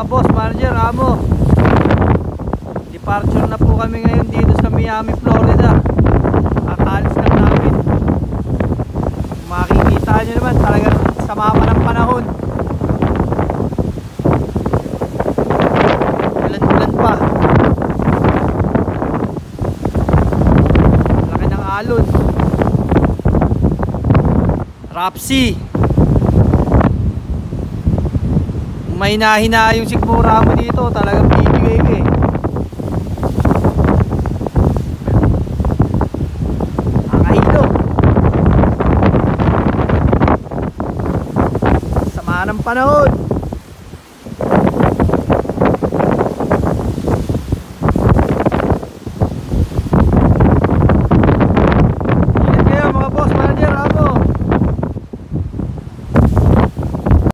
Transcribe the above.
boss, manager, amo. Departure na po kami ngayon dito sa Miami, Florida. Kakalis lang namin. Makikita nyo naman, talagang sama pa ng panahon. Ulan-ulan pa. Laki ng alon. Rapsi. May nahina yung sikmura mo dito, talagang bibigay ka eh. Nakahilo. Sama ng panahon.